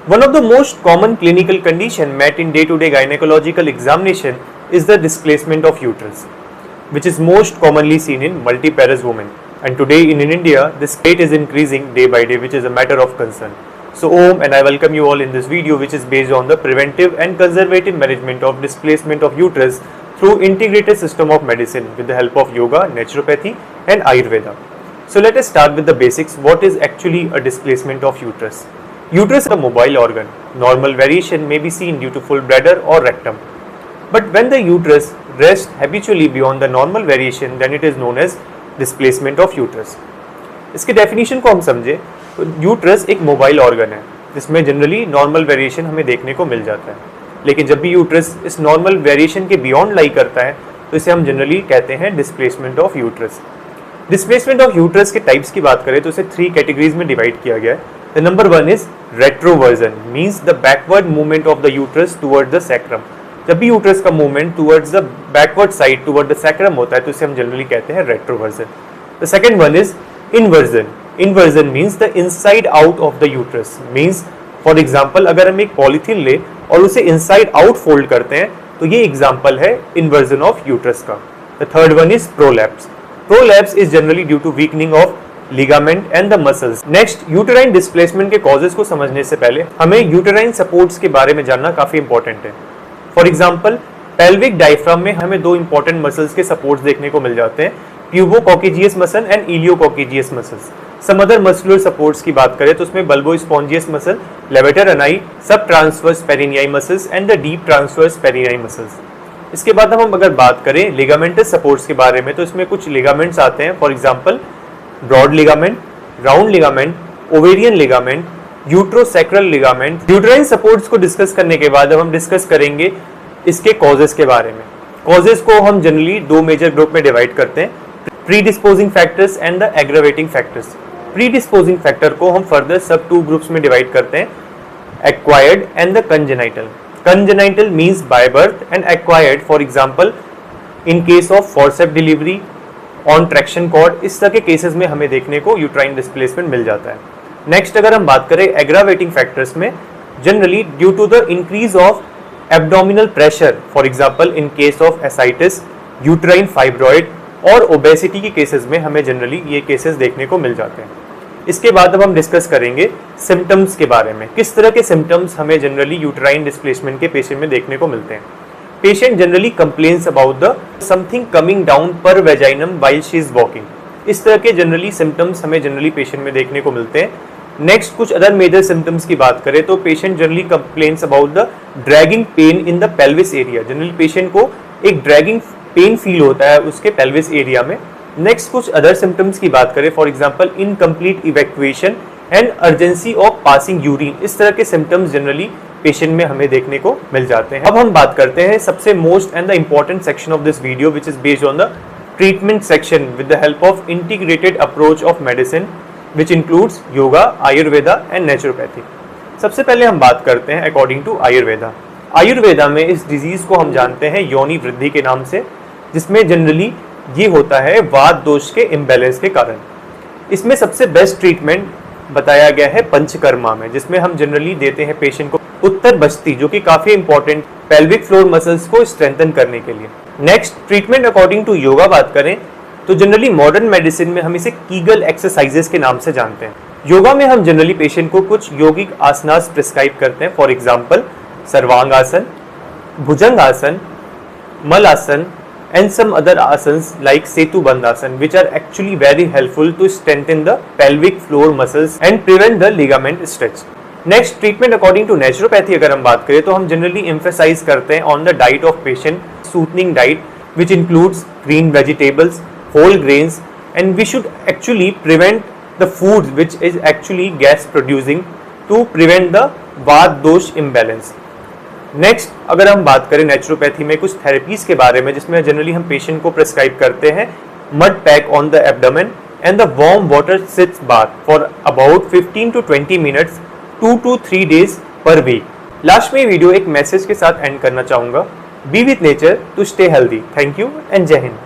One of the most common clinical condition met in day-to-day gynecological examination is the displacement of uterus, which is most commonly seen in multiparous women. And today in India, this rate is increasing day by day, which is a matter of concern. So Om and I welcome you all in this video, which is based on the preventive and conservative management of displacement of uterus through integrated system of medicine with the help of yoga, naturopathy and Ayurveda. So let us start with the basics. What is actually a displacement of uterus? Uterus is a mobile organ. Normal variation may be seen due to full bladder or rectum. But when the uterus rests habitually beyond the normal variation, then it is known as displacement of uterus. इसके definition को हम समझे तो uterus एक mobile organ है जिसमें generally normal variation हमें देखने को मिल जाता है, लेकिन जब भी यूट्रस इस नॉर्मल वेरिएशन के बियॉन्ड लाई करता है तो इसे हम जनरली कहते हैं displacement of uterus. Displacement of uterus के टाइप्स की बात करें तो इसे 3 कैटेगरीज में डिवाइड किया गया है। The number 1 is retroversion, means the backward movement of the uterus toward the sacrum. जब भी यूट्रस का movement towards the backward side toward the sacrum होता है तो इसे हम जनरली कहते हैं retroversion. The second one is inversion. Inversion means the inside out of the uterus, means for example अगर हम एक पॉलीथीन ले और उसे इनसाइड आउट फोल्ड करते हैं तो ये एग्जांपल है इन्वर्जन ऑफ यूट्रस का। The third one is prolapse. Prolapse is generally due to weakening of ligament and the muscles. Next, uterine displacement के कॉजेज को समझने से पहले हमें यूटेराइन सपोर्ट्स के बारे में जानना काफी इंपॉर्टेंट है। फॉर एग्जाम्पल, पेल्विक डायफ्राम में हमें 2 इंपॉर्टेंट मसल्स के सपोर्ट्स देखने को मिल जाते हैं, pubococcygeus muscle and iliococcygeus muscles. Some other muscular supports की बात करें तो उसमें बल्बोस्पॉन्जियस मसल, लेवेटर अनाई, सब transverse perinei muscles and the deep transverse perinei muscles. इसके बाद हम अगर बात करें लिगामेंटस सपोर्ट्स के बारे में तो इसमें कुछ लिगामेंट्स आते हैं। For example, broad ligament, round ligament, ovarian ligament, uterosacral ligament. Uterine supports को डिस्कस करने के बाद अब हम डिस्कस करेंगे इसके कॉजेस के बारे में। कॉजेस को हम जनरली 2 मेजर ग्रुप में डिवाइड करते हैं, predisposing factors and the aggravating factors. Predisposing factor को हम फर्दर सब 2 ग्रुप्स में डिवाइड करते हैं, acquired and the congenital. Congenital means by birth and acquired for example in case of forceps delivery, on traction cord, इस तरह के cases में हमें देखने को यूट्राइन डिस्प्लेसमेंट मिल जाता है। नेक्स्ट, अगर हम बात करें एग्रावेटिंग फैक्टर्स में, generally due to the increase of abdominal pressure, for example in case of ascites, uterine fibroid और ओबेसिटी के केसेस में हमें जनरली ये केसेस देखने को मिल जाते हैं। इसके बाद अब हम डिस्कस करेंगे सिम्टम्स के बारे में, किस तरह के सिम्टम्स हमें जनरली यूट्राइन डिस्प्लेसमेंट के पेशेंट में देखने को मिलते हैं। Patient generally complains about the something coming down per vaginam while she is walking. इस तरह के जनरली सिम्टम्स हमें जनरली पेशेंट में देखने को मिलते हैं। नेक्स्ट, कुछ अदर मेजर सिम्टम्स की बात करें तो patient generally complains about the dragging pain in the pelvis area. Generally patient को एक ड्रैगिंग पेन फील होता है उसके पेल्विस एरिया में। नेक्स्ट, कुछ अदर सिम्टम्स की बात करें, for example incomplete evacuation and urgency of passing urine. इस तरह के सिम्टम्स जनरली पेशेंट में हमें देखने को मिल जाते हैं। अब हम बात करते हैं सबसे most and the important section of this video, which is based on the treatment section with the help of integrated approach of medicine which includes yoga, ayurveda and naturopathy। सबसे पहले हम बात करते हैं अकॉर्डिंग टू आयुर्वेदा। आयुर्वेदा में इस disease को हम जानते हैं योनि वृद्धि के नाम से, जिसमें जनरली ये होता है वात दोष के इम्बैलेंस के कारण। इसमें सबसे बेस्ट ट्रीटमेंट बताया गया है पंचकर्मा में, जिसमें हम जनरली देते हैं पेशेंट को उत्तर बस्ती, जो कि काफी इंपॉर्टेंट पेल्विक फ्लोर मसल्स को स्ट्रेंथन करने के लिए। Next, treatment according to yoga बात करें तो जनरली मॉडर्न मेडिसिन में हम इसे कीगल एक्सरसाइजेस के नाम से जानते हैं। योगा में हम जनरली पेशेंट को कुछ यौगिक आसनास प्रिस्क्राइब करते हैं, फॉर एग्जांपल सर्वांग आसन, भुजंग asana, mal asana and some other asanas like setu bandh asana, which are actually very helpful to strengthen the pelvic floor muscles and prevent the ligament stretch। Next, treatment according to naturopathy अगर हम बात करें तो हम जनरली एम्फेसाइज करते हैं on the diet of patient, soothing diet which includes green vegetables, whole grains, and we should actually prevent the foods which is actually gas producing to prevent the वात दोष imbalance। नेक्स्ट, अगर हम बात करें naturopathy में कुछ therapies के बारे में, जिसमें जनरली हम पेशेंट को प्रिस्क्राइब करते हैं mud pack on the abdomen and the warm water sitz bath for about 15 to 20 minutes 2 to 3 days per week. Last में वीडियो एक मैसेज के साथ एंड करना चाहूंगा, be with nature to stay healthy. Thank you and जय हिंद।